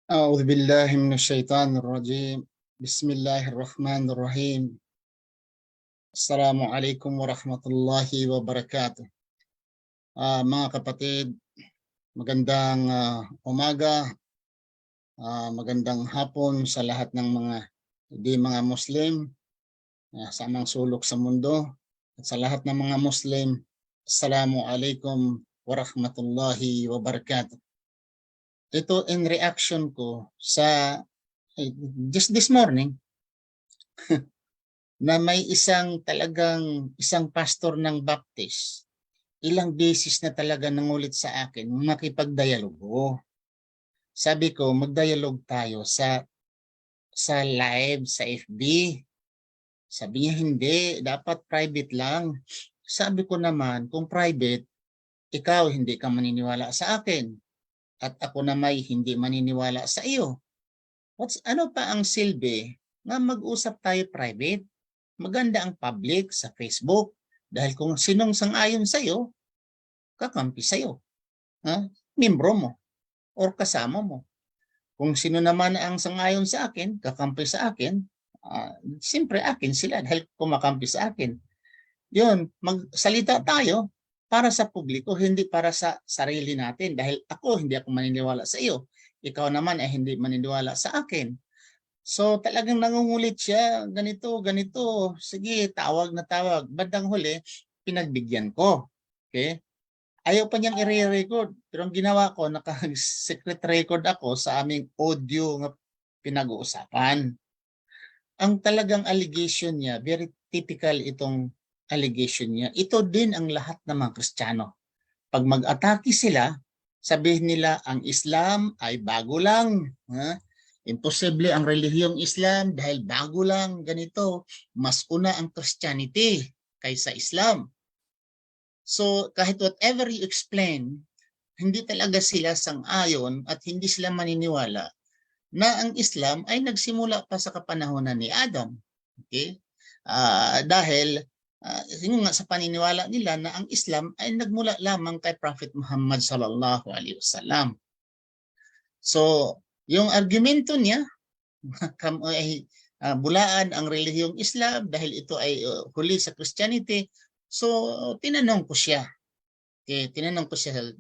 أعوذ بالله من الشيطان الرجيم. بسم الله الرحمن الرحيم. Assalamu alaikum warahmatullahi wabarakatuh. Mga kapatid, magandang umaga, magandang hapon sa lahat ng mga Muslim sa amang sulok sa mundo. At sa lahat ng mga Muslim, Assalamu alaikum warahmatullahi wabarakatuh. Ito in reaction ko sa just this morning na may isang pastor ng Baptist, ilang beses na talaga nangulit sa akin makipagdialogo. Sabi ko, magdialog tayo sa live, sa FB. Sabi niya, hindi, dapat private lang. Sabi ko naman, kung private, ikaw hindi ka maniniwala sa akin at ako na may hindi maniniwala sa iyo. Ano pa ang silbi na mag-usap tayo private? Maganda ang public sa Facebook dahil kung sinong sang-ayon sa iyo, kakampi sa iyo. Membro mo or kasama mo. Kung sino naman ang sang-ayon sa akin, kakampi sa akin, siyempre akin sila dahil kumakampi sa akin. Yun, magsalita tayo para sa publiko, hindi para sa sarili natin dahil hindi ako maniniwala sa iyo. Ikaw naman ay hindi maniniwala sa akin. So talagang nangungulit siya, ganito. Sige, tawag na tawag. Bandang huli, pinagbigyan ko. Okay? Ayaw pa niyang i-record. Pero ang ginawa ko, naka-secret record ako sa aming audio nga pinag-uusapan. Ang talagang allegation niya, very typical itong allegation niya. Ito din ang lahat ng mga Kristiyano. Pag mag-atake sila, sabihin nila ang Islam ay bago lang. Imposible ang relihiyong Islam dahil bago lang ganito. Mas una ang Christianity kaysa Islam. So kahit whatever you explain, hindi talaga sila sang-ayon at hindi sila maniniwala na ang Islam ay nagsimula pa sa kapanahonan ni Adam. Okay? Dahil yun nga sa paniniwala nila na ang Islam ay nagmula lamang kay Prophet Muhammad sallallahu alaihi wasallam. So yung argumento niya ay bulaan ang relihiyong Islam dahil ito ay huli sa Christianity. So tinanong ko siya. Tinanong ko siya,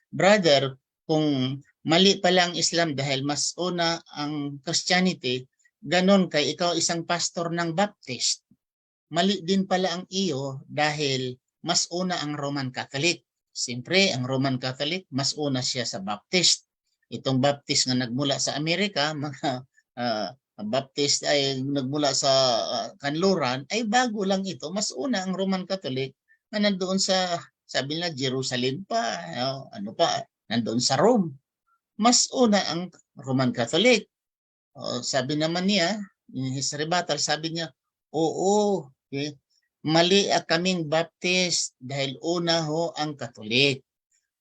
brother, kung mali pala ang Islam dahil mas una ang Christianity, ganon kay ikaw isang pastor ng Baptist. Mali din pala ang iyo dahil mas una ang Roman Catholic. Siyempre, ang Roman Catholic, mas una siya sa Baptist. Itong Baptist nga nagmula sa Amerika, mga Baptist ay nagmula sa Kanluran, ay bago lang ito. Mas una ang Roman Catholic na nandoon sa, sabi nila, Jerusalem pa, nandoon sa Rome. Mas una ang Roman Catholic. Sabi naman niya, in his rebuttal, sabi niya, oo, mali kaming Baptist dahil una ho ang Katolik.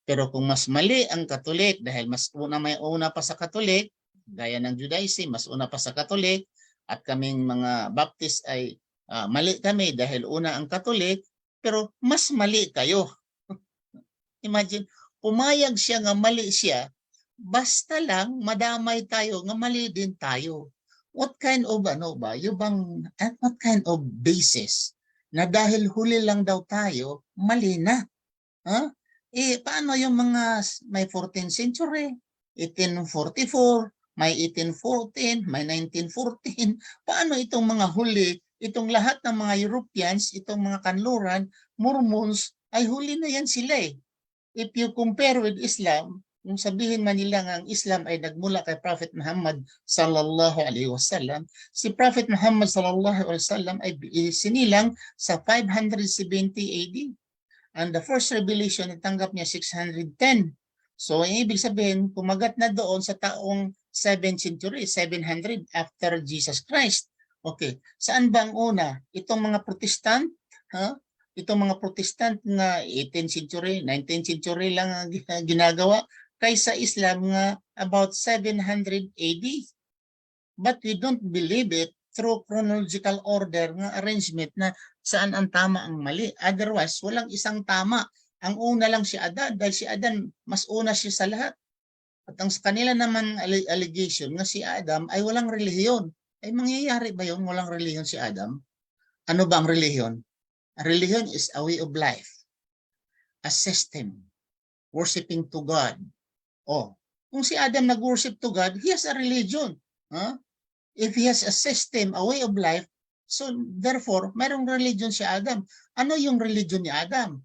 Pero kung mas mali ang Katolik dahil mas may una pa sa Katolik, gaya ng Judaism, mas una pa sa Katolik, at kaming mga Baptist ay mali kami dahil una ang Katolik, pero mas mali kayo. Imagine, pumayag siya nga mali siya, basta lang madamay tayo nga mali din tayo. What kind of what kind of basis na dahil huli lang daw tayo, mali na? Paano yung mga may 14th century, 1844, may 1814, may 1914? Paano itong mga huli, itong lahat ng mga Europeans, itong mga Kanluran, Mormons, ay huli na yan sila eh. If you compare with Islam, kung sabihin man nila nga ang Islam ay nagmula kay Prophet Muhammad sallallahu alaihi wasallam, si Prophet Muhammad sallallahu alaihi wasallam ay sinilang sa 570 AD. And the first revelation, natanggap niya 610. So, ibig sabihin, kumagat na doon sa taong 7th century, 700 after Jesus Christ. Okay, saan ba ang una? Itong mga Protestant, itong mga Protestant na 18th century, 19th century lang ang ginagawa, kaysa Islam nga about 700 AD. But we don't believe it through chronological order ng arrangement na saan ang tama ang mali. Otherwise, walang isang tama. Ang una lang si Adan dahil si Adan mas una siya sa lahat. At ang sa kanila naman allegation na si Adam ay walang relihiyon. Ay mangyayari ba yun? Walang relihiyon si Adam? Ano ba ang relihiyon? A religion is a way of life, a system, worshiping to God. Oh, kung si Adam nag-worship to God, he has a religion. Huh? If he has a system, a way of life, so therefore, mayroong religion si Adam. Ano yung religion ni Adam?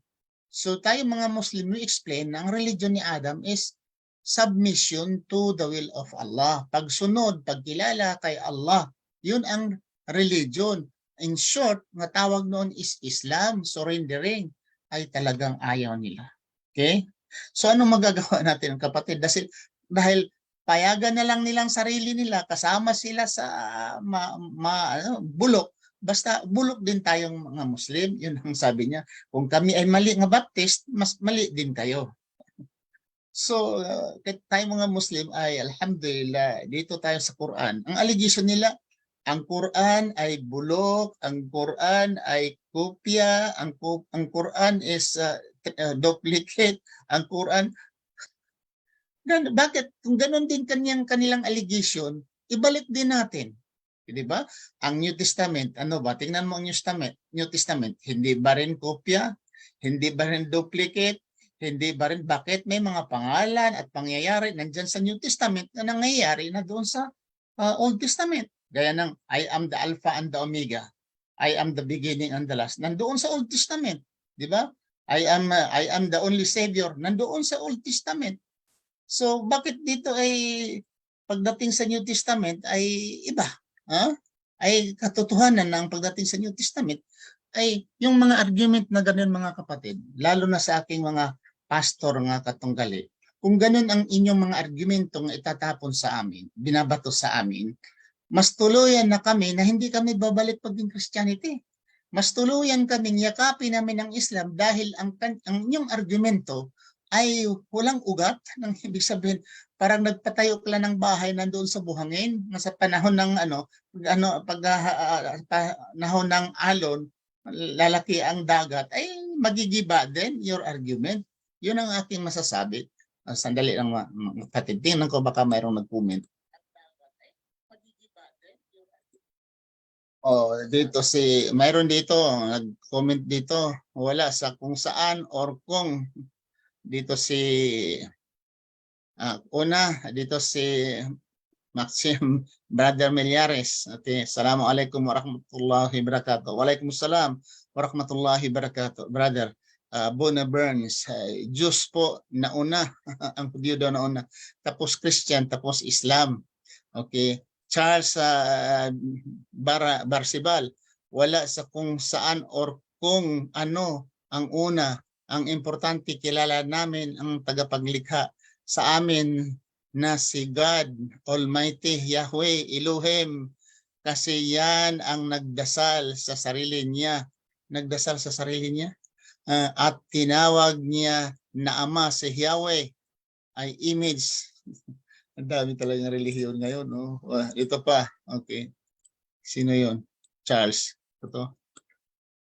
So tayo mga Muslim, we explain na ang religion ni Adam is submission to the will of Allah. Pagsunod, pagkilala kay Allah. Yun ang religion. In short, nga tawag noon is Islam, surrendering, ay talagang ayaw nila. Okay? So anong magagawa natin kapatid? Dahil payagan na lang nilang sarili nila, kasama sila sa bulok. Basta bulok din tayong mga Muslim. Yun ang sabi niya. Kung kami ay mali nga Baptist, mas mali din kayo. So, tayo mga Muslim ay alhamdulillah, dito tayo sa Quran. Ang allegation nila, ang Quran ay bulok, ang Quran ay kopya, ang Quran is duplicate, ang Quran. Bakit? Kung ganun din kanilang allegation, ibalik din natin. Di ba? Ang New Testament, ano ba? Tingnan mo ang New Testament. Hindi ba rin kopya? Hindi ba rin duplicate? Hindi ba rin? Bakit may mga pangalan at pangyayari nandyan sa New Testament na nangyayari na doon sa Old Testament? Gaya ng I am the Alpha and the Omega. I am the beginning and the last. Nandoon sa Old Testament. Di ba? I am the only Savior. Nandoon sa Old Testament. So bakit dito ay pagdating sa New Testament ay iba? Ay katotohanan na ang pagdating sa New Testament ay yung mga argument na ganun mga kapatid, lalo na sa aking mga pastor nga katunggali. Kung ganun ang inyong mga argumento nga itatapon sa amin, binabato sa amin, mas tuluyan na kami na hindi kami babalik paging Christianity. Mas tuluyan kaming yakapin namin ang Islam dahil ang inyong argumento ay walang ugat. Nang ibig sabihin, parang nagpatayo ka lang ng bahay nandoon sa buhangin, sa panahon ng panahon ng alon, lalaki ang dagat, ay magigiba din your argument. Yun ang aking masasabi. Sandali lang kapatid, tingnan ko baka mayroong nag-comment. Dito mayroon dito, nag-comment dito, wala sa kung saan or kung. Dito dito si Maxim Brother Melyares. Okay, Assalamualaikum warahmatullahi wabarakatuh. Waalaikumsalam warahmatullahi wabarakatuh. Brother Bona Burns, Diyos po nauna, ang Hudyo daw nauna, tapos Christian, tapos Islam. Okay, Charles Barsibal, wala sa kung saan or kung ano ang una. Ang importante, kilala namin ang tagapaglikha sa amin na si God Almighty, Yahweh, Elohim, kasi yan ang nagdasal sa sarili niya. Nagdasal sa sarili niya at tinawag niya na Ama si Yahweh ay image. Ang dami talagang relihiyon ngayon. No? Ito pa. Okay. Sino yon? Charles. Ito.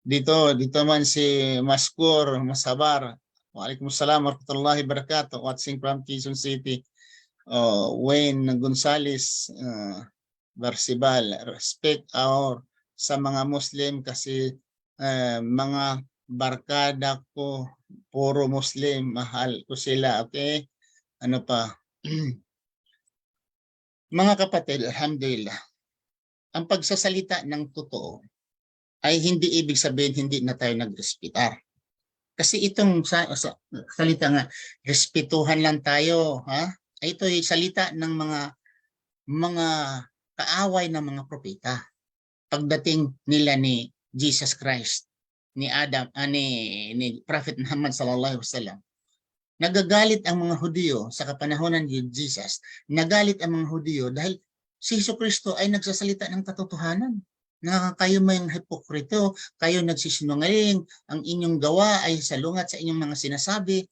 Dito man si Maskur Masabar. Waalaikumsalam warahmatullahi wabarakatuh. Watching from Quezon City. Wayne Gonzales Barsibal. Respect sa mga Muslim kasi mga barkada ko puro Muslim. Mahal ko sila. Okay? Ano pa? Mga kapatid, alhamdulillah. Ang pagsasalita ng totoo ay hindi ibig sabihin hindi na tayo nagrespetar. Kasi itong salita nga, respetuhan lang tayo, ay ito ay salita ng mga kaaway ng mga propeta. Pagdating nila ni Jesus Christ, ni Adam, ni Prophet Muhammad sallallahu alaihi wasallam, nagagalit ang mga Hudyo sa kapanahonan ni Jesus. Nagalit ang mga Hudyo dahil si Jesucristo ay nagsasalita ng katotohanan. Na kayo may hipokrito, kayo nagsisinungaling, ang inyong gawa ay salungat sa inyong mga sinasabi.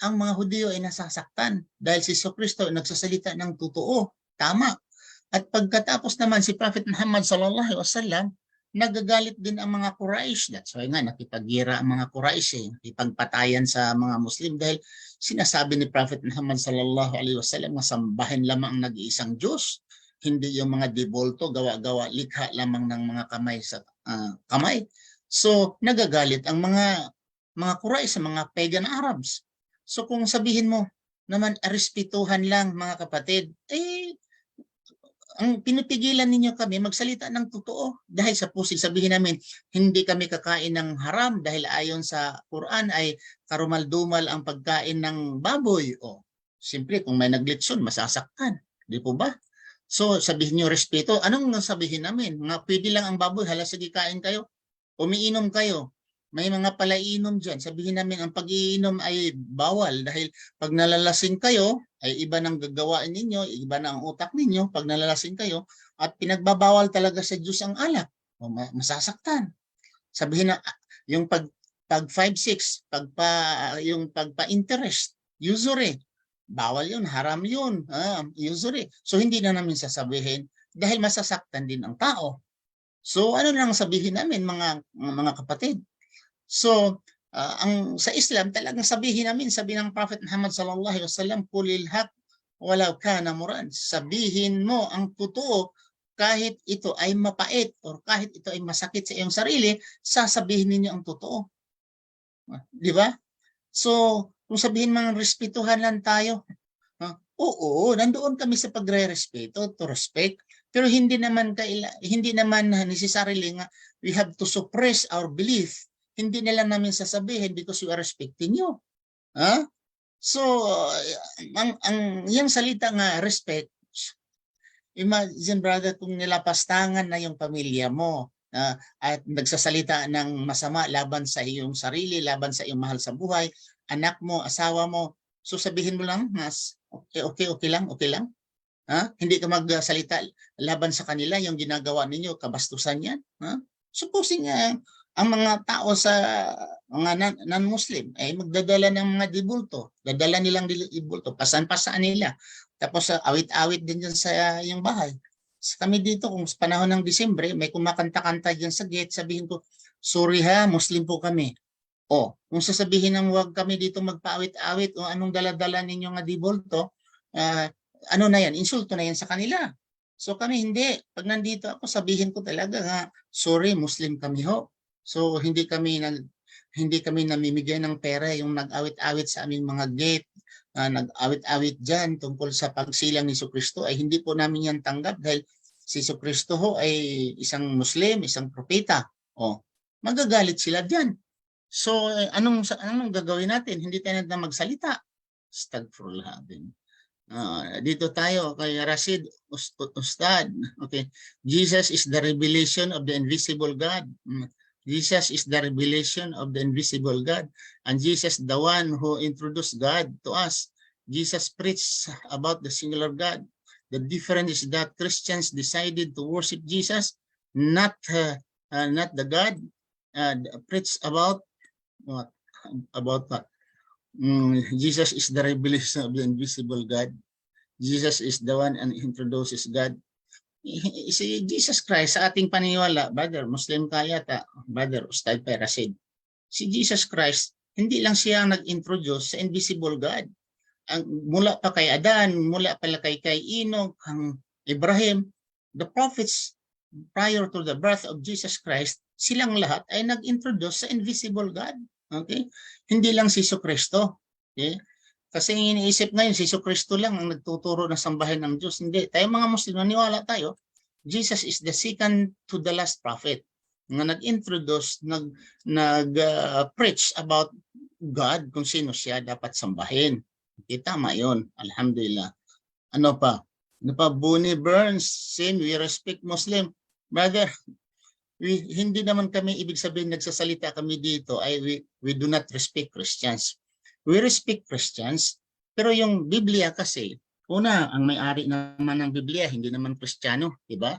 Ang mga Hudyo ay nasasaktan dahil si Jesucristo ay nagsasalita ng totoo, tama. At pagkatapos naman si Prophet Muhammad sallallahu alaihi wasallam, nagagalit din ang mga Quraysh. That's why nga nakipaggira ang mga Quraysh, ipagpatayan sa mga Muslim dahil sinasabi ni Prophet Muhammad sallallahu alaihi wasallam na sambahin lamang ang nag-iisang Diyos, hindi yung mga debolto, gawa-gawa, likha lamang ng mga kamay sa kamay. So nagagalit ang mga Quraysh sa mga pagan Arabs. So kung sabihin mo naman respetuhan lang mga kapatid, ang pinipigilan ninyo kami magsalita ng totoo dahil sa pusig sabihin namin hindi kami kakain ng haram dahil ayon sa Quran ay karumal-dumal ang pagkain ng baboy. O, siyempre kung may naglitson masasaktan, di po ba? So sabihin niyo respeto, anong sabihin namin? Nga pwede lang ang baboy, hala sige kain kayo. Umiinom kayo. May mga palainom dyan. Sabihin namin ang pag-iinom ay bawal dahil pag nalalasing kayo, ay iba nang gagawain ninyo, iba na ang utak ninyo pag nalalasing kayo at pinagbabawal talaga sa Diyos ang alak. O masasaktan. Sabihin na yung pag 5-6, yung pagpa-interest, usury, bawal yun, haram yun, usury. So hindi na namin sasabihin dahil masasaktan din ang tao. So ano lang sabihin namin mga kapatid? So, ang sa Islam talagang sabihin namin, sabi ng Prophet Muhammad sallallahu alaihi wasallam, "Qulil haq walau kana muran." Sabihin mo ang totoo kahit ito ay mapait or kahit ito ay masakit sa iyong sarili, sasabihin ninyo ang totoo. Di ba? So, kung sabihin mga respetuhan lang tayo, oo, nandoon kami sa pagre-respeto, to respect, pero hindi naman necessarily nga we have to suppress our belief. Hindi nila namin sasabihin because we are respecting you. So, yung salita nga respect, imagine brother kung nilapastangan na yung pamilya mo at nagsasalita ng masama laban sa iyong sarili, laban sa iyong mahal sa buhay, anak mo, asawa mo, so sabihin mo lang, okay lang. Hindi ka magsalita laban sa kanila, yung ginagawa ninyo, kabastusan yan. Supposing ang mga tao sa mga non-Muslim ay magdadala ng mga dibulto. Dadala nilang dibulto, pasan-pasaan nila. Tapos awit-awit din dyan sa yung bahay. Kami dito, kung sa panahon ng Disyembre, may kumakanta-kanta dyan sa gate, sabihin ko, sorry ha, Muslim po kami. O, kung sasabihin ng huwag kami dito magpaawit-awit o anong dala-dala ninyo nga dibulto, ano na yan, insulto na yan sa kanila. So kami hindi. Pag nandito ako, sabihin ko talaga nga, sorry, Muslim kami ho. So hindi kami namimigay ng pera yung nag-awit-awit sa aming mga gate, nag-awit-awit dyan tungkol sa pagsilang ni Jesucristo ay hindi po namin yan tanggap dahil si Jesucristo ho ay isang Muslim, isang propeta. O, magagalit sila dyan. So anong gagawin natin? Hindi tayo na magsalita. Astagfirullah din. Dito tayo kay Rashid Ustad. Okay. Jesus is the revelation of the invisible God. Jesus is the revelation of the invisible God. And Jesus the one who introduced God to us. Jesus preached about the singular God. The difference is that Christians decided to worship Jesus, not the God. Preach about what? About what? Jesus is the revelation of the invisible God. Jesus is the one and introduces God. Si Jesus Christ sa ating paniniwala, brother, Muslim ka yata, brother, Ustad Perasid. Si Jesus Christ, hindi lang siya nag-introduce sa invisible God. Mula pa kay Adan, mula pala kay Enoch, ang Ibrahim, the prophets prior to the birth of Jesus Christ, silang lahat ay nag-introduce sa invisible God. Okay? Hindi lang si Jesucristo. Okay? Kasi iniisip ngayon, si Jesucristo lang ang nagtuturo ng sambahin ng Diyos. Hindi. Tayo mga Muslim, naniwala tayo, Jesus is the second to the last prophet na nag-introduce, nag-preach about God, kung sino siya dapat sambahin. Okay, tama yun. Alhamdulillah. Ano pa? Bonnie Burns, saying we respect Muslim. Brother, hindi naman kami ibig sabihin nagsasalita kami dito ay we do not respect Christians. We respect Christians, pero yung Biblia kasi, una, ang may-ari naman ng Biblia, hindi naman Kristiyano, di ba?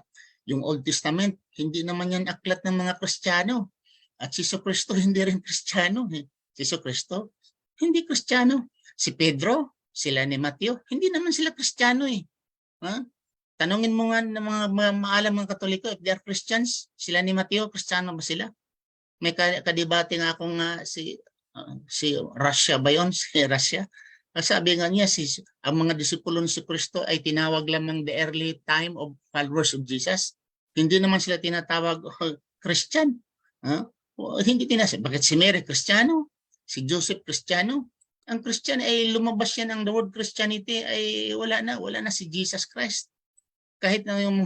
Yung Old Testament, hindi naman yan aklat ng mga Kristiyano. At si Jesucristo, hindi rin Kristiyano. Si Jesucristo, hindi Kristiyano. Si Pedro, sila ni Mateo, hindi naman sila Kristiyano . Tanungin mo nga ng mga maalam mga Katoliko if they are Christians. Sila ni Mateo, Kristiyano ba sila? May kadebate nga akong si Russia ba yun? Si Russia. Sabi nga niya, ang mga disipulo ni si Kristo ay tinawag lamang the early time of followers of Jesus. Hindi naman sila tinatawag Christian. Hindi tinasab. Bakit si Mary Kristiyano? Si Joseph Kristiyano? Ang Christian ay lumabas yan ang the word Christianity ay wala na si Jesus Christ. Kahit na yung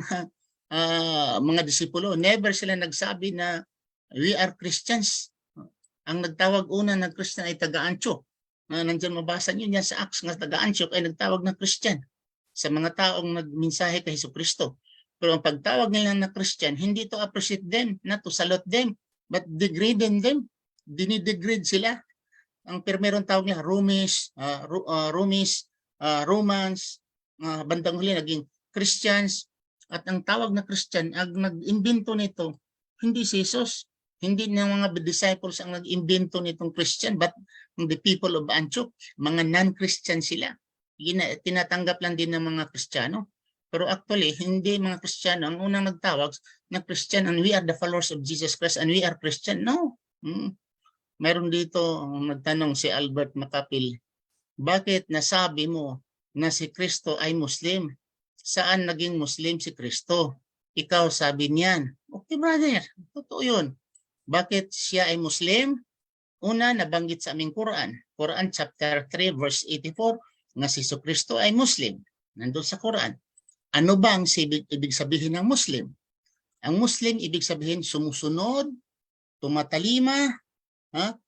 mga disipulo, never sila nagsabi na we are Christians. Ang nagtawag una ng Christian ay taga-Antioch. Nandiyan mabasa niyo yan sa Acts nga taga-Antioch ay nagtawag ng Christian sa mga taong nagmensahe kay Jesucristo. Pero ang pagtawag nila na Christian, hindi to appreciate them, not to salute them, but degrading them. Dinidegrade sila. Ang primerong tawag nila, Romans, bandang huli naging Christians. At ang tawag na Christian, ang nag-imbento nito, hindi si Jesus. Hindi na mga disciples ang nag-imbento nitong Christian, but the people of Antioch, mga non-Christian sila. Tinatanggap lang din ng mga Kristiyano. Pero actually, hindi mga Kristiyano ang unang nagtawag na Christian and we are the followers of Jesus Christ and we are Christian. No. Meron dito nagtanong si Albert Macapil, bakit nasabi mo na si Kristo ay Muslim? Saan naging Muslim si Kristo? Ikaw sabi niyan. Okay brother, totoo yun. Bakit siya ay Muslim? Una, nabanggit sa aming Quran. Quran chapter 3 verse 84 nga si Kristo ay Muslim. Nandun sa Quran. Ano ba ang ibig sabihin ng Muslim? Ang Muslim ibig sabihin sumusunod, tumatalima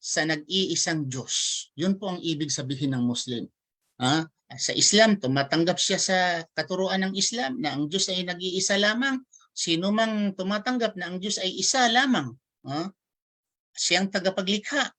sa nag-iisang Diyos. Yun po ang ibig sabihin ng Muslim. Sa Islam, tumatanggap siya sa katuruan ng Islam na ang Diyos ay nag-iisa lamang. Sino mang tumatanggap na ang Diyos ay isa lamang, siyang tagapaglikha,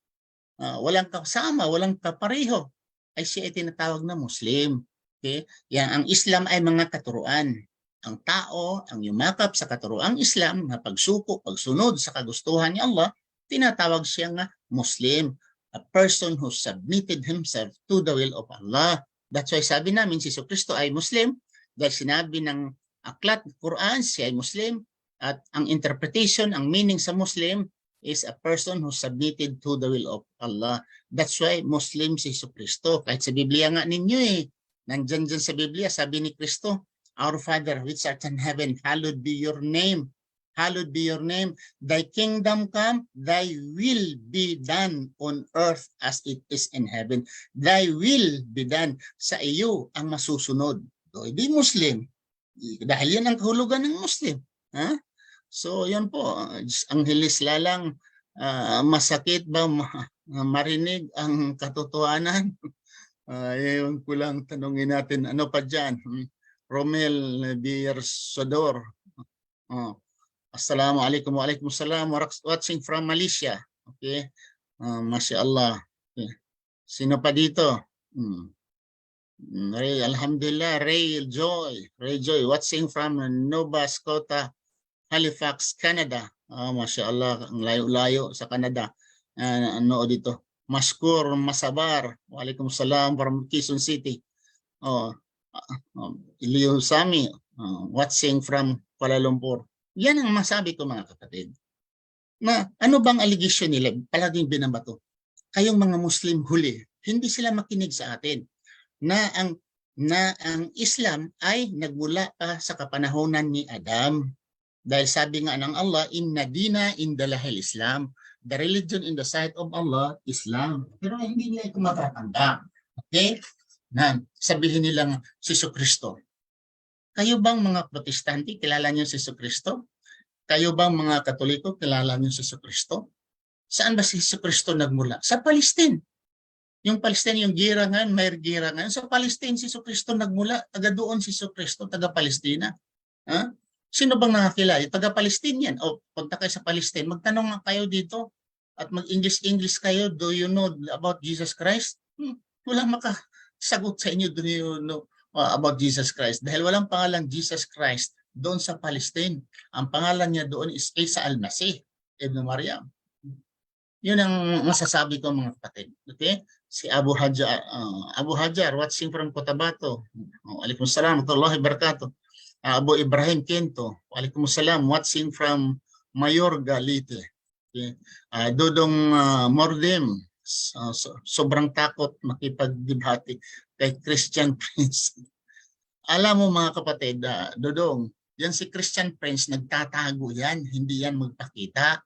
walang kasama, walang kapareho, ay siya ay tinatawag na Muslim. Okay? Yan, ang Islam ay mga katuruan. Ang tao, ang yumakap sa katuruang Islam na pagsuko, pagsunod sa kagustuhan ni Allah, tinatawag siya nga Muslim. A person who submitted himself to the will of Allah. That's why sabi namin si Kristo ay Muslim dahil sinabi ng aklat ng Quran siya ay Muslim at ang interpretation, ang meaning sa Muslim is a person who submitted to the will of Allah. That's why Muslim si Kristo. Kahit sa Biblia nga ninyo nandyan sa Biblia, sabi ni Kristo, Our Father which art in heaven, hallowed be your name. Hallowed be your name. Thy kingdom come, thy will be done on earth as it is in heaven. Thy will be done. Sa iyo ang masusunod. So, hindi Muslim. Dahil yan ang kahulugan ng Muslim. So, yun po. Ang hilis lalang, masakit ba marinig ang katotohanan? Yun ko lang tanungin natin. Ano pa dyan? Romel Biersador. Assalamualaikum, waalaikumsalam, watching from Malaysia. Okay, Masya Allah. Okay. Sino pa dito? Alhamdulillah, Ray Joy, watching from Nova Scotia, Halifax, Canada. Masya Allah, ang layo-layo sa Canada. Ano dito? Maskur Masabar, waalaikumsalam from Quezon City. Ilio Sami, watching from Kuala Lumpur. Yan ang masabi ko mga kapatid. Na ano bang allegation nila? Palaging binabato. Kayong mga Muslim huli, hindi sila makinig sa atin. Na ang Islam ay nagmula pa sa kapanahonan ni Adam. Dahil sabi nga ng Allah, Inna dina indalahil Islam. The religion in the sight of Allah, Islam. Pero hindi nila ito matatanda. Okay? Sabihin nilang si Kristo. Kayo bang mga Protestante, kilala niyo si Kristo? Kayo bang mga Katoliko, kilala niyo si Kristo? Saan ba si Kristo nagmula? Sa Palestine. Yung Palestine, yung gira ngayon, may gira ngayon. Sa Palestine, si Kristo nagmula. Taga doon si Kristo, taga Palestina. Sino bang nakakilala? Taga Palestine yan. O punta kayo sa Palestine, magtanong nga kayo dito at mag-English kayo, do you know about Jesus Christ? Walang makasagot sa inyo, do you know about Jesus Christ. Dahil walang pangalan Jesus Christ doon sa Palestine. Ang pangalan niya doon is Isa Al-Masih, Ibn Maryam. Yun ang masasabi ko mga kapatid. Okay? Si Abu Hajar, watching from Cotabato. Waalaikumsalam warahmatullahi wabarakatuh. Abu Ibrahim Kento, Waalaikumsalam, watching from Mayorga, Leyte. Okay. Dodong Mordem, sobrang takot makipagdebate kay Christian Prince. Alam mo mga kapatid, Dodong, yan si Christian Prince, nagtatago yan, hindi yan magpakita.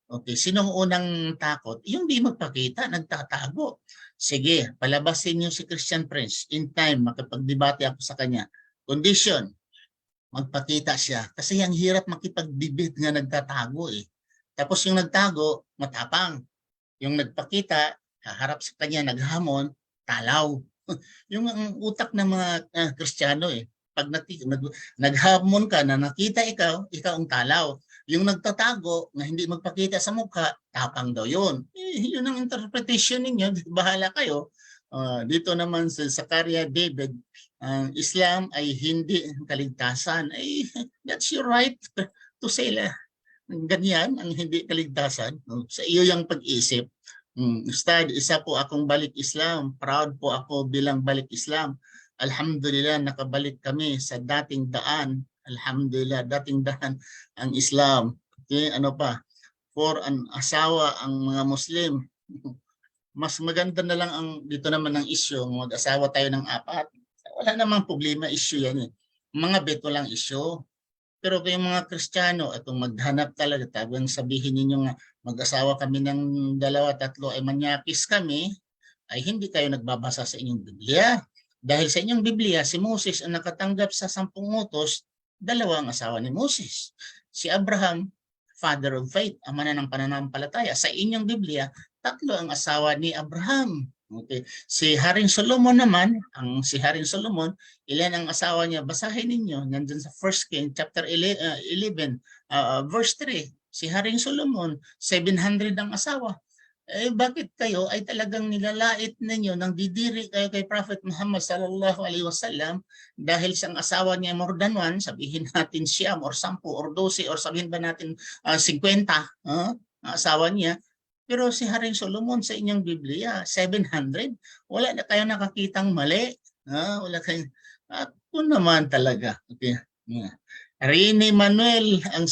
Okay, sinong unang takot? Yung di magpakita, nagtatago. Sige, palabasin niyo si Christian Prince. In time, makipagdebate ako sa kanya. Condition, magpakita siya. Kasi ang hirap makipag-debate nga nagtatago eh. Tapos yung nagtago, matapang. Yung nagpakita, haharap sa kanya, naghamon, talaw. Yung ang utak ng mga Kristiyano eh. Pag naghamon ka na nakita ikaw, ikaw ang talaw. Yung nagtatago na hindi magpakita sa mukha, tapang daw yun. Yun ang interpretation ninyo, bahala kayo. Dito naman sa Zakaria David, ang Islam ay hindi kaligtasan. That's your right to say ganyan, ang hindi kaligtasan. Sa iyo yung pag-isip. Ustad, isa po akong balik Islam. Proud po ako bilang balik Islam. Alhamdulillah, nakabalik kami sa dating daan. Alhamdulillah, dating daan ang Islam. Okay, ano pa? For an asawa ang mga Muslim. Mas maganda na lang ang dito naman ang issue, mag-asawa tayo ng 4. Wala namang problema, issue yan eh. Mga beto lang issue. Pero kung yung mga Kristiyano, itong maghanap talaga, tabang sabihin ninyo nga, mag-asawa kami ng 2, 3, ay manyakis kami, ay hindi kayo nagbabasa sa inyong Biblia. Dahil sa inyong Biblia, si Moses ang nakatanggap sa 10 utos, 2 ang asawa ni Moses. Si Abraham, father of faith, ama na ng pananampalataya. Sa inyong Biblia, 3 ang asawa ni Abraham. Okay. Si Haring Solomon naman, si Haring Solomon, ilan ang asawa niya? Basahin ninyo, nandun sa 1 King chapter 11, verse 3. Si Haring Solomon, 700 ang asawa. Bakit kayo ay talagang nilalait ninyo nang didiri kayo kay Prophet Muhammad sallallahu alaihi wasallam dahil siyang asawa niya more than 1, sabihin natin siyam or 10 or 12 or sabihin ba natin 50 asawa niya. Pero si Haring Solomon sa inyong Biblia, 700, wala na kayo nakakitang mali. Wala kayo. Ako naman talaga. Okay. Rene Manuel, ang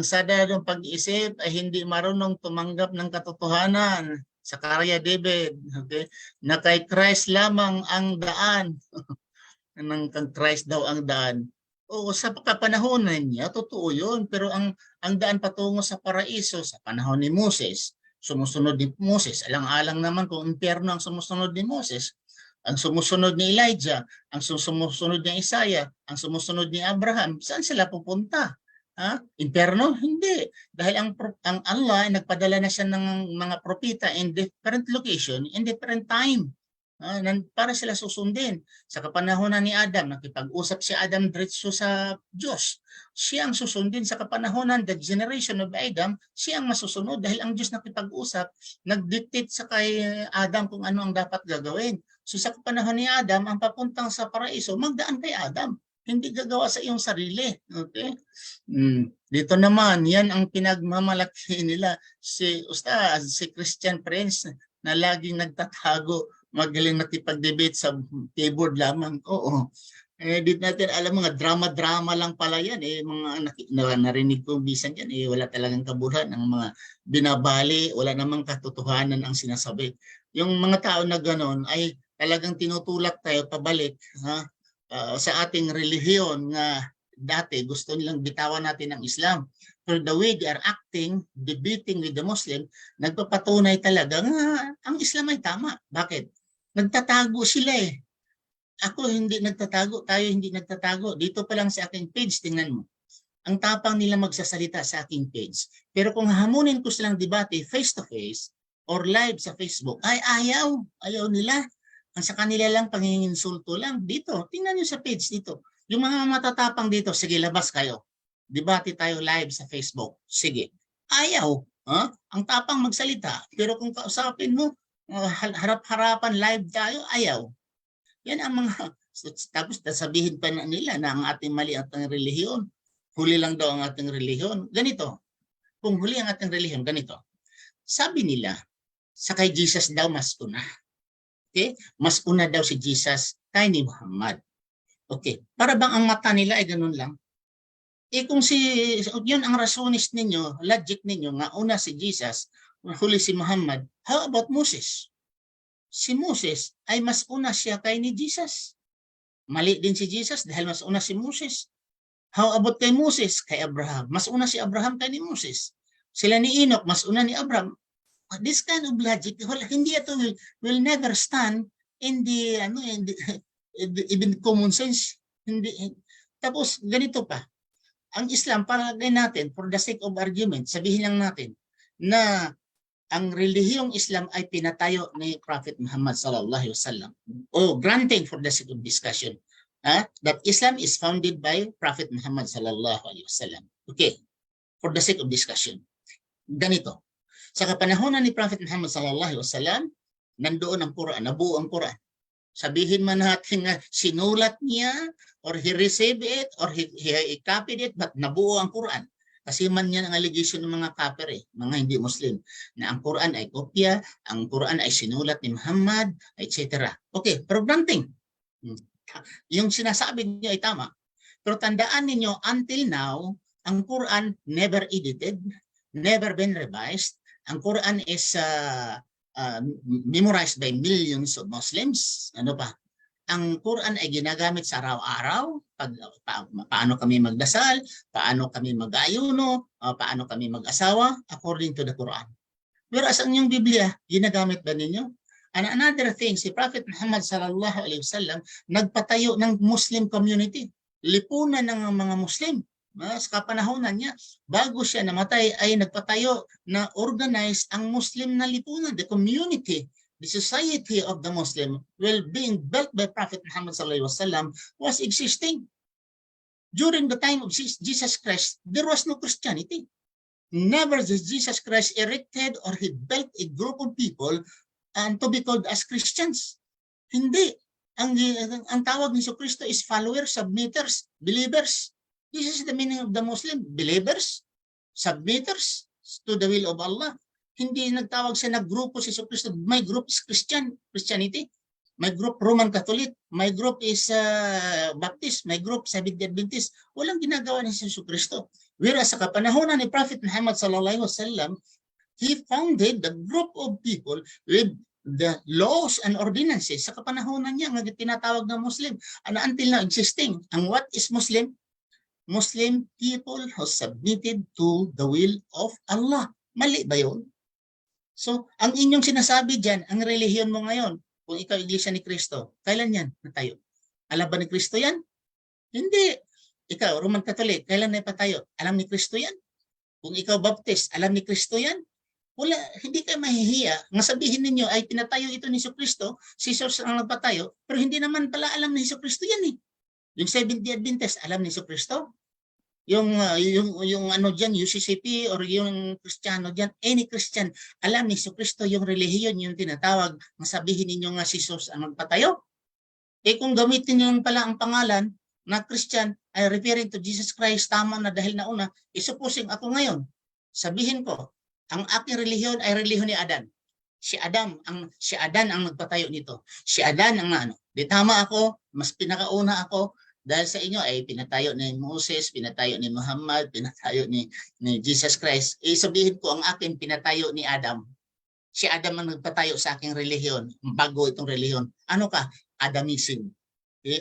sada ng pag-isip ay hindi marunong tumanggap ng katotohanan. Zakaria David, okay? Na kay Christ lamang ang daan. Nang Christ daw ang daan. Oo, sa kapanahonan niya, totoo yun. Pero ang daan patungo sa paraiso, sa panahon ni Moses, sumusunod ni Moses. Alang-alang naman kung impyerno ang sumusunod ni Moses. Ang sumusunod ni Elijah, ang sumusunod ni Isaiah, ang sumusunod ni Abraham, saan sila pupunta? Impyerno? Hindi. Dahil ang Allah ay nagpadala na siya ng mga propeta in different location, in different time. Para sila susundin. Sa kapanahonan ni Adam, nakipag-usap si Adam diretso sa Diyos. Siya ang susundin sa kapanahonan, the generation of Adam, siya ang masusunod dahil ang Diyos nakipag-usap, nag-dictate sa kay Adam kung ano ang dapat gagawin. So sa kapanahon ni Adam, ang papuntang sa paraiso, magdaan kay Adam. Hindi gagawa sa iyong sarili. Okay? Dito naman, yan ang pinagmamalaki nila si Christian Prince na laging nagtatago, magaling nakipag-debate sa keyboard lamang. Oo. Dito natin alam mga drama-drama lang pala yan. Mga narinig ko bisan yan. Wala talagang kaburan. Ang mga binabali, wala namang katotohanan ang sinasabi. Yung mga tao na gano'n ay talagang tinutulak tayo pabalik sa ating relihiyon nga dati gusto nilang bitawan natin ang Islam. Pero the way they are acting, debating with the Muslim, nagpapatunay talaga nga ang Islam ay tama. Bakit? Nagtatago sila eh. Ako hindi nagtatago, tayo hindi nagtatago. Dito pa lang sa aking page, tingnan mo. Ang tapang nila magsasalita sa aking page. Pero kung hamunin ko silang debate face-to-face or live sa Facebook, ay ayaw. Ayaw nila. Ang sa kanila lang, panginginsulto lang. Dito, tingnan nyo sa page dito. Yung mga matatapang dito, sige, labas kayo. Debate tayo live sa Facebook. Sige. Ayaw. Ang tapang magsalita. Pero kung kausapin mo, harap-harapan live tayo, ayaw. Yan ang mga, tapos sabihin pa na nila na ang ating mali at ang relihiyon. Huli lang daw ang ating relihiyon. Ganito, kung huli ang ating relihiyon, ganito. Sabi nila, sa kay Jesus daw mas una. Okay? Mas una daw si Jesus kay ni Muhammad. Okay. Para bang ang mata nila ay ganun lang? Kung yun ang rasonis ninyo, logic ninyo, nga una si Jesus, huli si Muhammad, how about Moses? Si Moses ay mas una siya kay ni Jesus. Mali din si Jesus dahil mas una si Moses. How about kay Moses? Kay Abraham. Mas una si Abraham kay ni Moses. Sila ni Enoch, mas una ni Abraham. This kind of logic, hindi ito will never stand in the, even common sense. Hindi. Tapos, ganito pa. Ang Islam, palagay natin, for the sake of argument, sabihin lang natin na ang relihiyong Islam ay pinatayo ni Prophet Muhammad sallallahu alaihi wasallam. Granting for the sake of discussion, that Islam is founded by Prophet Muhammad sallallahu alaihi wasallam. Okay, for the sake of discussion. Ganito, sa kapanahonan ni Prophet Muhammad sallallahu alaihi wasallam, nandoon ang Quran, nabuo ang Quran. Sabihin man natin nga sinulat niya or he received it or he copied it, but nabuo ang Quran. Kasi man yan ang allegation ng mga kafir, mga hindi Muslim, na ang Quran ay kopya, ang Quran ay sinulat ni Muhammad, etc. Okay, pero granting, yung sinasabi niyo ay tama. Pero tandaan ninyo, until now, ang Quran never edited, never been revised. Ang Quran is memorized by millions of Muslims. Ano pa? Ang Quran ay ginagamit sa araw-araw, paano kami magdasal, paano kami mag-ayuno, paano kami mag-asawa, according to the Quran. Whereas ang yung Biblia, ginagamit ba ninyo? And another thing, si Prophet Muhammad sallallahu alaihi wasallam nagpatayo ng Muslim community. Lipunan ng mga Muslim. Sa kapanahonan niya, bago siya namatay ay nagpatayo na organize ang Muslim na lipunan, the community, the society of the Muslim, being built by Prophet Muhammad sallallahu alaihi wasallam, was existing. During the time of Jesus Christ, there was no Christianity. Never did Jesus Christ erected or he built a group of people and to be called as Christians. Hindi. Ang tawag ni Kristo is followers, submitters, believers. This is the meaning of the Muslim, believers, submitters to the will of Allah. Hindi nagtawag siya naggrupo si Kristo. My group is Christianity. My group Roman Catholic. My group is Baptist. My group Seventh-day Adventist. Walang ginagawa ni Kristo. Whereas sa kapanahonan ni Prophet Muhammad sallallahu alaihi wasallam, he founded the group of people with the laws and ordinances. Sa kapanahonan niya, ang tinatawag na Muslim, and until now existing. And what is Muslim? Muslim people who submitted to the will of Allah. Mali ba yun? So, ang inyong sinasabi dyan, ang relihiyon mo ngayon, kung ikaw Iglesia ni Kristo, kailan yan natayo? Alam ba ni Kristo yan? Hindi. Ikaw, Roman Catholic, kailan na ipatayo? Alam ni Kristo yan? Kung ikaw Baptist, alam ni Kristo yan? Wala, hindi kayo mahihiya. Nga sabihin ninyo ay pinatayo ito ni Kristo, si Jesus ang nagpatayo, pero hindi naman pala alam ni Kristo yan eh. Yung Seventh-day Adventist, alam ni Kristo? Yung ano diyan, UCCP or yung Kristiyano diyan, any Christian, alam ni Kristo yung relihiyon, yung tinatawag, masabihin ninyo nga si Jesus ang nagpatayo. Kung gamitin niyo pala ang pangalan na Christian ay referring to Jesus Christ, tama na dahil nauna, supposing ako ngayon, sabihin ko, ang aking relihiyon ay relihiyon ni Adan. Si Adan ang nagpatayo nito. Si Adan ang ano. Di tama ako, mas pinakauna ako, dahil sa inyo ay pinatayo ni Moses, pinatayo ni Muhammad, pinatayo ni Jesus Christ. Sabihin ko ang akin pinatayo ni Adam. Si Adam ang nagpatayo sa aking relihiyon, bago itong relihiyon. Ano ka? Adamism.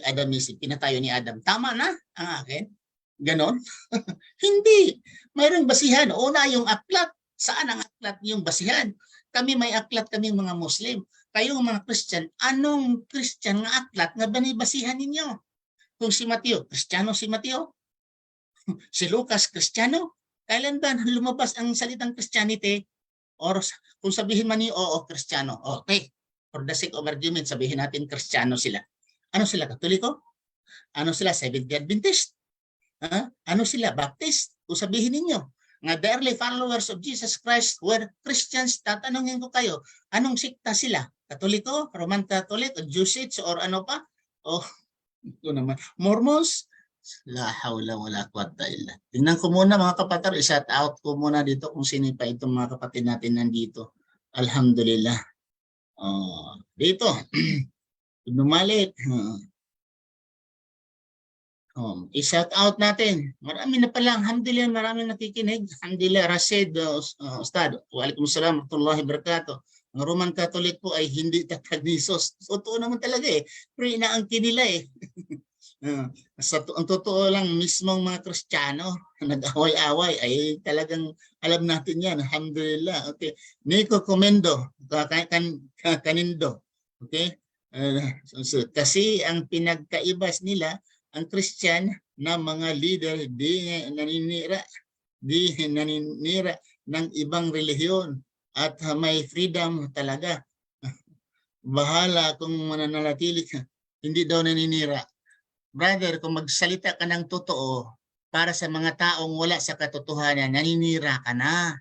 Adamism, pinatayo ni Adam. Tama na ang akin? Ganon? Hindi. Mayroong basihan. Una yung aklat. Saan ang aklat yung basihan? Kami may aklat, kami mga Muslim. Kayong mga Christian, anong Christian nga aklat nga banibasihan ninyo? Kung si Mateo, Kristiyano si Mateo? Si Lucas, Kristiyano? Kailan ba lumabas ang salitang Christianity? Or kung sabihin man niyo, oo, Kristiyano. Okay, for the sake of argument, sabihin natin Kristiyano sila. Ano sila, Katoliko? Ano sila, Seventh-day Adventist? Ano sila, Baptist? Kung sabihin ninyo, nga the early followers of Jesus Christ were Christians, tatanungin ko kayo, anong sikta sila? Katoliko, Roman Catholic, o Jesuits, or ano pa? O ito naman, Mormons? La hawla wala quwwata illa. Tingnan ko muna mga kapatid, i-shout out ko muna dito kung sino pa itong mga kapatid natin nandito. Alhamdulillah. Dito. Numalit. I-shout out natin. Marami na pala. Alhamdulillah, marami nakikinig. Alhamdulillah, Rashid, Ustad. Waalaikumsalam, warahmatullahi wabarakatuh. Ang Roman Catholic po ay hindi tatagnisos. Totoo naman talaga eh. Pero inaangkin nila eh. Ang totoo lang, mismong mga Kristiyano, nag-away-away, ay talagang alam natin yan. Alhamdulillah. Okay. Nico Comendo, Kanindo. Okay? Kasi ang pinagkaibas nila, ang Christian na mga leader di naninira ng ibang relihiyon at may freedom talaga. Bahala kung mananatili ka. Hindi daw naninira. Brother, kung magsalita ka ng totoo para sa mga taong wala sa katotohanan, naninira ka na.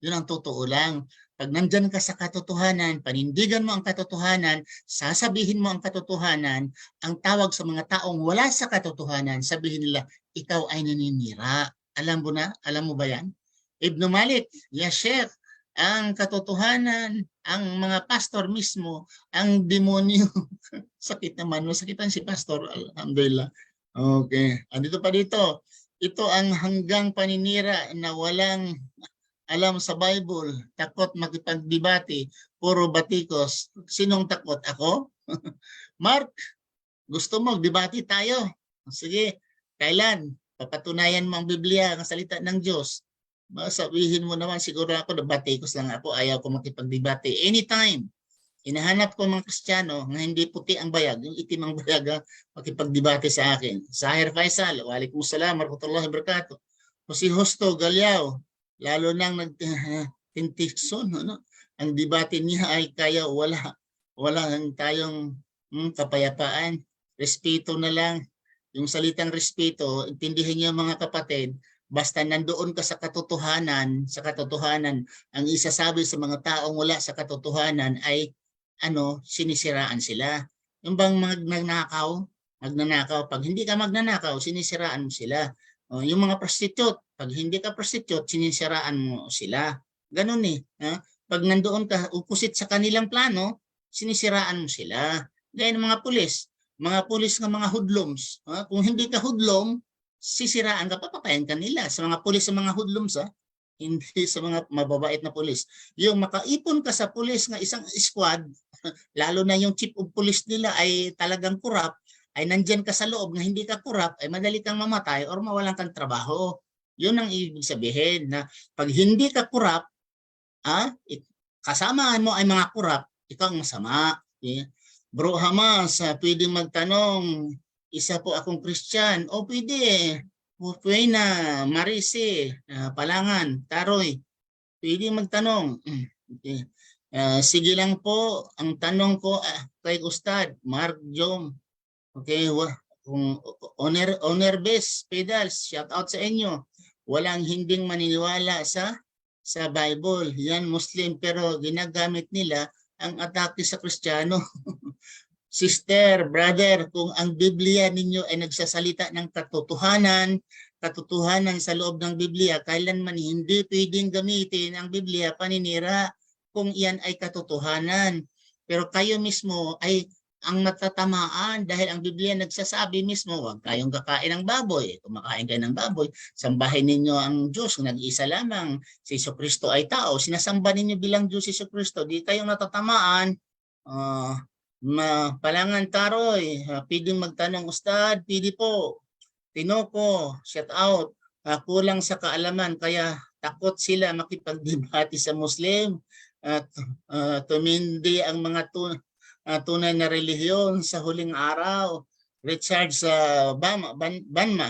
Yun ang totoo lang. Pag nandyan ka sa katotohanan, panindigan mo ang katotohanan, sasabihin mo ang katotohanan, ang tawag sa mga taong wala sa katotohanan, sabihin nila, ikaw ay naninira. Alam mo na? Alam mo ba yan? Ibn Malik, ya Sheikh, ang katotohanan, ang mga pastor mismo, ang demonyo. Sakit naman, masakitan si pastor. Alhamdulillah. Okay. Andito pa dito. Ito ang hanggang paninira na walang alam sa Bible, takot makipagdebate, puro batikos. Sinong takot? Ako? Mark, gusto mo, debate tayo? Sige, kailan? Papatunayan mo ang Biblia, ang salita ng Diyos. Sabihin mo naman, siguro ako, batikos lang ako, ayaw ko makipagdebate. Anytime, hinahanap ko mga Kristiyano na hindi puti ang bayag, yung itim ang bayag, makipagdebate sa akin. Zahir Faisal, waalaikumsalam, warahmatullahi wabarakatuh. O si Justo Galiao, lalo nang nagtintikson, ang debate niya ay kaya wala tayong kapayapaan. Respeto na lang. Yung salitang respeto, intindihin niyo mga kapatid, basta nandoon ka sa katotohanan, ang isasabi sa mga taong wala sa katotohanan ay sinisiraan sila. Yung bang magnanakaw, pag hindi ka magnanakaw, sinisiraan mo sila. Yung mga prostitute, pag hindi ka prostitute, sinisiraan mo sila. Ganun eh. Pag nandoon ka, upusit sa kanilang plano, sinisiraan mo sila. Gaya ng mga pulis ng mga hoodlums. Kung hindi ka hoodlum, sisiraan ka, papapayan ka nila. Sa mga pulis, sa mga hoodlums, hindi sa mga mababait na pulis. Yung makaipon ka sa pulis ng isang squad, lalo na yung chief of police nila ay talagang corrupt, ay nandyan ka sa loob na hindi ka corrupt, ay madali kang mamatay or mawalan kang trabaho. Yun ang ibig sabihin na pag hindi ka corrupt, kasamaan mo ay mga corrupt, ikaw ang masama. Okay? Bro Hamas, pwedeng magtanong, isa po akong Christian. O pwede, Pupuena, Marisi, Palangan, Taroy, pwedeng magtanong. Okay. Sige lang po, ang tanong ko kay Ustad, Mark Jom. Okay, kung owner base pedals, shout out sa inyo. Walang hinding maniniwala sa Bible. Yan Muslim pero ginagamit nila ang atake sa Kristiyano. Sister, brother, kung ang Biblia ninyo ay nagsasalita ng katotohanan sa loob ng Biblia, kailanman hindi pwedeng gamitin ang Biblia paninira kung iyan ay katotohanan. Pero kayo mismo ay ang natatamaan dahil ang Biblia nagsasabi mismo, huwag kayong kakain ng baboy. Kumakain kayo ng baboy, sambahin ninyo ang Diyos, nag-iisa lamang. Si Jesucristo ay tao, sinasamba ninyo bilang Diyos si Jesucristo. Di kayong natatamaan. Palangan Taroy, pwedeng magtanong, Ustad, pwede po. Tinoko, shout out. Kulang sa kaalaman, kaya takot sila makipagdebate sa Muslim. Tumindi ang mga tunay na relihiyon sa huling araw. Richard sa Banma.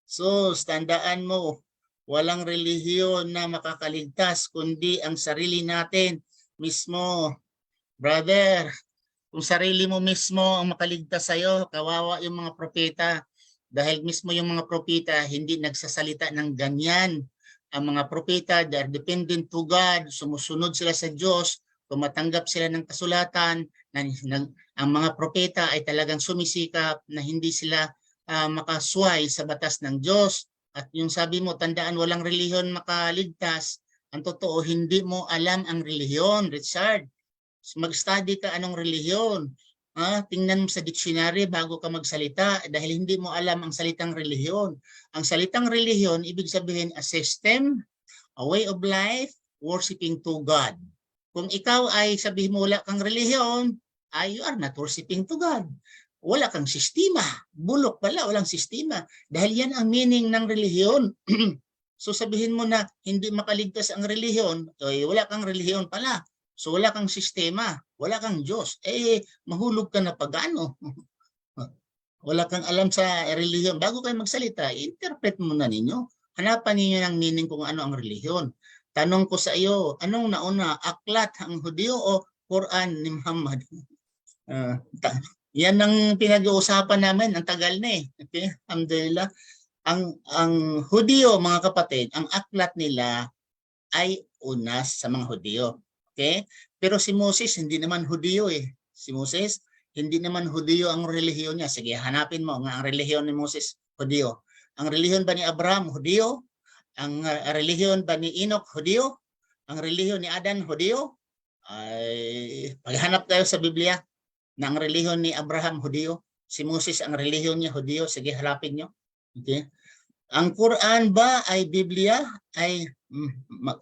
So, tandaan mo, walang relihiyon na makakaligtas kundi ang sarili natin mismo. Brother, kung sarili mo mismo ang makaligtas sa'yo, kawawa yung mga propeta. Dahil mismo yung mga propeta hindi nagsasalita ng ganyan. Ang mga propeta, they are dependent to God, sumusunod sila sa Diyos, tumatanggap sila ng kasulatan, ang mga propeta ay talagang sumisikap na hindi sila makasway sa batas ng Diyos. At yung sabi mo, tandaan walang relihiyon makaligtas, ang totoo, hindi mo alam ang relihiyon, Richard. Mag-study ka anong relihiyon. Tingnan mo sa dictionary bago ka magsalita dahil hindi mo alam ang salitang relihiyon. Ang salitang relihiyon, ibig sabihin a system, a way of life, worshiping to God. Kung ikaw ay sabihin mo wala kang relihiyon, you are not worshiping to God. Wala kang sistema. Bulok pala, walang sistema. Dahil yan ang meaning ng relihiyon. So sabihin mo na hindi makaligtas ang relihiyon, wala kang relihiyon pala. So wala kang sistema, wala kang Diyos. Mahulog ka na pagano. Wala kang alam sa relihiyon. Bago kayo magsalita, interpret mo na ninyo. Hanapan ninyo ng meaning kung ano ang relihiyon. Tanong ko sa iyo, anong nauna, aklat ang Hudyo o Quran ni Muhammad? Yan ang pinag-uusapan namin, ang tagal na eh. Okay? Alhamdulillah. Ang Hudyo, mga kapatid, ang aklat nila ay unas sa mga Hudyo. Okay? Pero si Moses hindi naman Hudyo eh. Si Moses hindi naman Hudyo ang relihiyon niya. Sige, hanapin mo nga ang relihiyon ni Moses, Hudyo. Ang relihiyon ba ni Abraham, Hudyo? Ang relihiyon ba ni Enoch, Hudyo? Ang relihiyon ni Adan, Hudyo? Ay paghanap tayo sa Biblia na ang relihiyon ni Abraham, Hudyo. Si Moses, ang relihiyon niya, Hudyo. Sige, harapin nyo. Okay? Ang Quran ba ay Biblia? Ay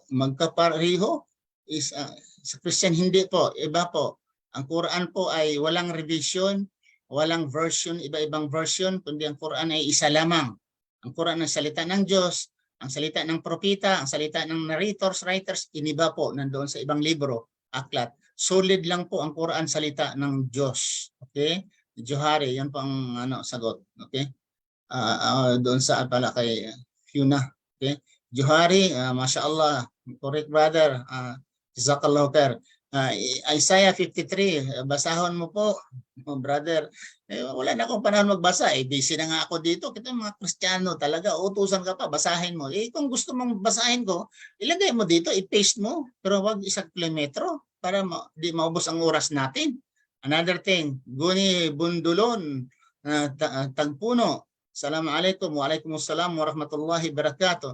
magkapareho? Sa Christian hindi po, iba po. Ang Quran po ay walang revision, walang version, iba-ibang version, kundi ang Quran ay isa lamang. Ang Quran ang salita ng Diyos, ang salita ng propeta, ang salita ng narrators, writers, iniba po nandoon sa ibang libro, aklat. Solid lang po ang Quran salita ng Diyos. Okay? Johari, yan po ang sagot. Okay? Doon sa pala kay Fiona. Okay? Johari, mashallah, correct brother. Jazakallahu khair. Isaiah 53, basahon mo po, brother. Wala na akong panahon magbasa. Busy na nga ako dito. Kita mga Kristiyano talaga, utusan ka pa, basahin mo. Kung gusto mong basahin ko, ilagay mo dito, i-paste mo. Pero wag 1 kilometro para di maubos ang oras natin. Another thing, Guni Bundulon, Tagpuno. Assalamualaikum, waalaikumsalam warahmatullahi wabarakatuh.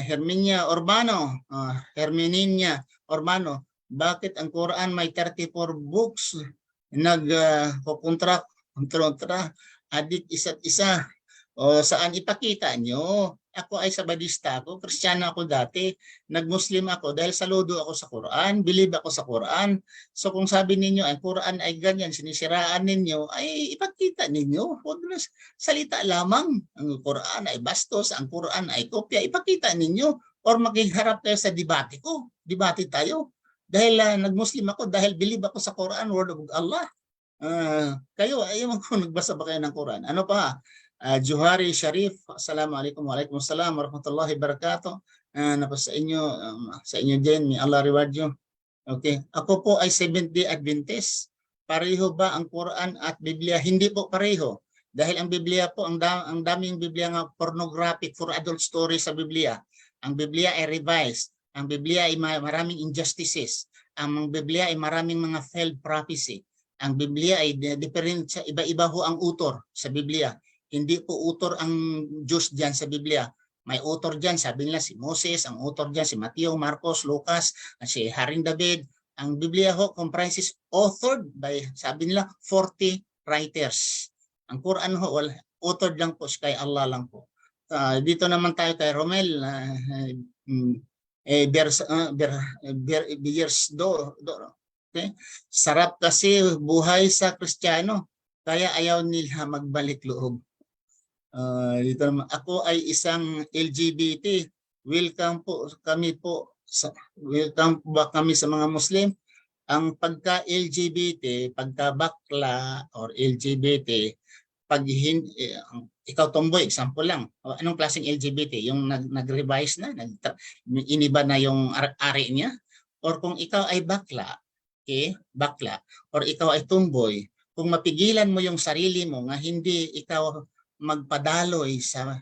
Herminia Urbano, Herminia Urbano, bakit ang Quran may 34 books? Nagkokontra adik isa't isa. O saan ipakita nyo? Ako ay sabadista ako, Kristiyano ako dati, nag-Muslim ako dahil saludo ako sa Quran, believe ako sa Quran. So kung sabi ninyo ang Quran ay ganyan, sinisiraan ninyo, ay ipakita ninyo. Huwag na salita lamang. Ang Quran ay bastos, ang Quran ay kopya, ipakita ninyo. Or maghiharap tayo sa debate ko. Debate tayo. Dahil nag-Muslim ako, dahil believe ako sa Quran, word of Allah. Kayo, ayaw ko nagbasa ba kayo ng Quran? Ano pa? Johari Sharif, Assalamualaikum warahmatullahi warahmatullahi wabarakatuh. Sa inyo din, may Allah reward you. Okay. Ako po ay Seventh-day Adventist. Pareho ba ang Quran at Biblia? Hindi po pareho. Dahil ang Biblia po, ang daming Biblia nga pornographic for adult stories sa Biblia. Ang Biblia ay revised. Ang Biblia ay maraming injustices. Ang Biblia ay maraming mga failed prophecy. Ang Biblia ay different, iba-iba ho ang utor sa Biblia. Hindi po utor ang Diyos diyan sa Biblia. May utor diyan, sabi nila si Moses, ang utor diyan si Matthew, Marcos, Lucas, si Haring David. Ang Biblia ho comprises authored by, sabi nila, 40 writers. Ang Quran ho, authored lang po kay Allah lang po. Dito naman tayo kay Romel, okay? Sarap kasi buhay sa Kristiyano, kaya ayaw nila magbalik loob. Dito naman, ako ay isang LGBT. Welcome po kami welcome ba kami sa mga Muslim? Ang pagka-LGBT, pagka-bakla or LGBT, ikaw tomboy, example lang. Anong klaseng LGBT? Yung nag-revise na, iniba na yung ari niya? Or kung ikaw ay bakla, okay, bakla, or ikaw ay tomboy, kung mapigilan mo yung sarili mo nga hindi ikaw magpadaloy sa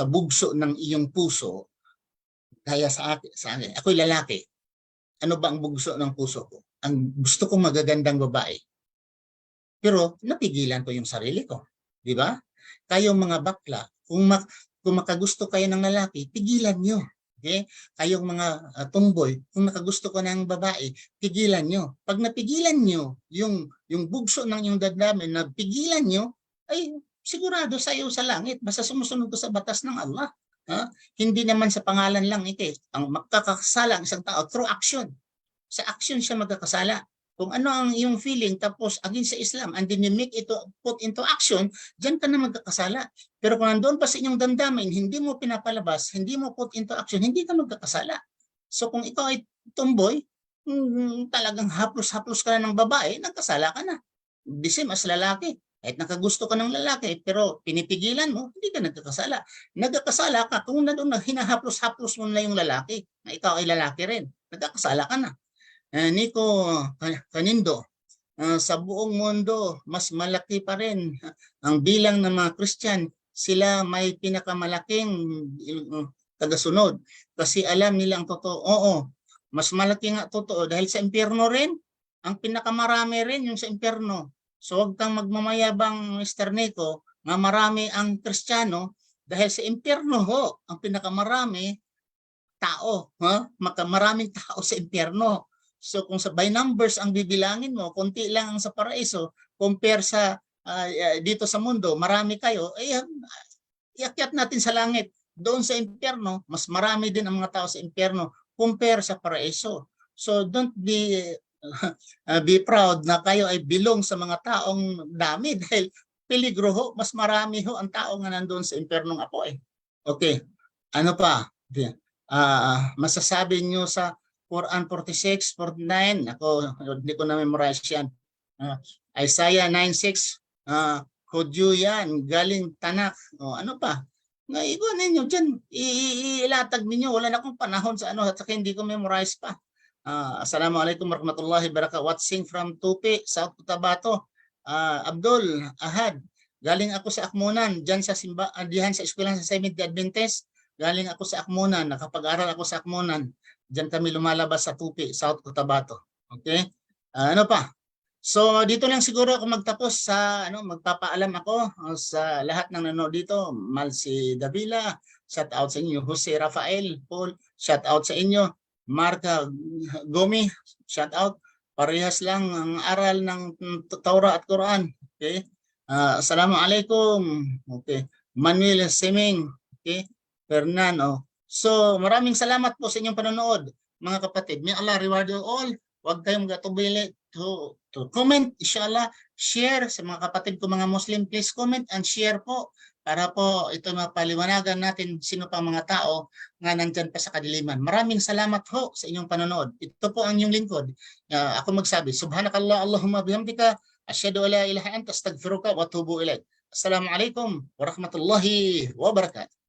bugso ng iyong puso, kaya sa akin, ako'y lalaki. Ano ba ang bugso ng puso ko? Ang gusto kong magagandang babae. Pero napigilan ko yung sarili ko. Di ba? Kayong mga bakla, kung makagusto kayo ng lalaki, pigilan nyo. Okay? Kayong mga tomboy, kung nakagusto ko ng babae, pigilan nyo. Pag napigilan nyo yung bugso ng inyong damdamin, napigilan nyo, ay sigurado sayo sa langit. Basta sumusunod ko sa batas ng Allah. Ha? Hindi naman sa pangalan lang ito. Ang magkakasala ang isang tao through action. Sa action siya magkakasala. Kung ano ang iyong feeling tapos against sa Islam and then you make it put into action, diyan ka na magkakasala. Pero kung nandoon pa sa inyong damdamin, hindi mo pinapalabas, hindi mo put into action, hindi ka magkakasala. So kung ikaw ay tomboy, talagang haplos-haplos ka na ng babae, nagkasala ka na. The same as lalaki. Kahit nakagusto ka ng lalaki, pero pinipigilan mo, hindi ka nagkakasala. Nagkakasala ka kung nandoon na hinahaplos-haplos mo na yung lalaki, na ikaw ay lalaki rin. Nagkakasala ka na. Nico Canindo, sa buong mundo, mas malaki pa rin ang bilang ng mga Christian. Sila may pinakamalaking tagasunod kasi alam nila ang totoo. Oo, mas malaki nga totoo dahil sa impyerno rin, ang pinakamarami rin yung sa impyerno. So huwag kang magmamayabang, Mr. Nico, nga marami ang Kristiyano dahil sa impyerno ho, ang pinakamarami tao. Maraming tao sa impyerno. So kung sa by numbers ang bibilangin mo, konti lang ang sa paraiso, compare sa dito sa mundo, marami kayo, iakyat natin sa langit. Doon sa impyerno, mas marami din ang mga tao sa impyerno compare sa paraiso. So don't be proud na kayo ay belong sa mga taong dami dahil peligro ho, mas marami ho ang tao nga nandoon sa impyernong apo eh. Okay, ano pa? Masasabi nyo sa Quran 46, 49, ako hindi ko na-memorize yan. Isaiah 9:6, Hudyo yan, galing Tanak. Ano pa? Ngayon ninyo dyan, ilatag ninyo, wala na akong panahon sa at saka hindi ko memorize pa. Assalamualaikum warahmatullahi wabarakatuh. Watching from Tupi, South Cotabato. Abdul Ahad, galing ako sa Akmunan, dyan sa diyan sa eskwelahan sa Seventh-day Adventist. Galing ako sa Akmunan, nakapag-aral ako sa Akmunan. Diyan kami lumalabas sa Tupi, South Cotabato. Okay? Ano pa? So dito lang siguro ako magtapos sa magpapaalam ako sa lahat ng nanonood dito. Malsi Davila, shout out sa inyo. Jose Rafael, Paul, shout out sa inyo. Marca Gomi, shout out. Parehas lang ang aral ng Torah at Quran. Okay? Assalamualaikum. Okay. Manuel Seming, okay? Fernando. So, maraming salamat po sa inyong panonood, mga kapatid. May Allah reward you all. Huwag kayong gatubili to comment, inshallah. Share sa mga kapatid ko, mga Muslim. Please comment and share po para po ito mapaliwanagan natin sino pang mga tao nga nandyan pa sa kadiliman. Maraming salamat ho sa inyong panonood. Ito po ang inyong lingkod. Ako magsabi, Subhanakallah, Allahumma bihamdika, asyhadu an la ilaha anta astaghfiruka wa atubu ilaik. Assalamualaikum warahmatullahi wabarakatuh.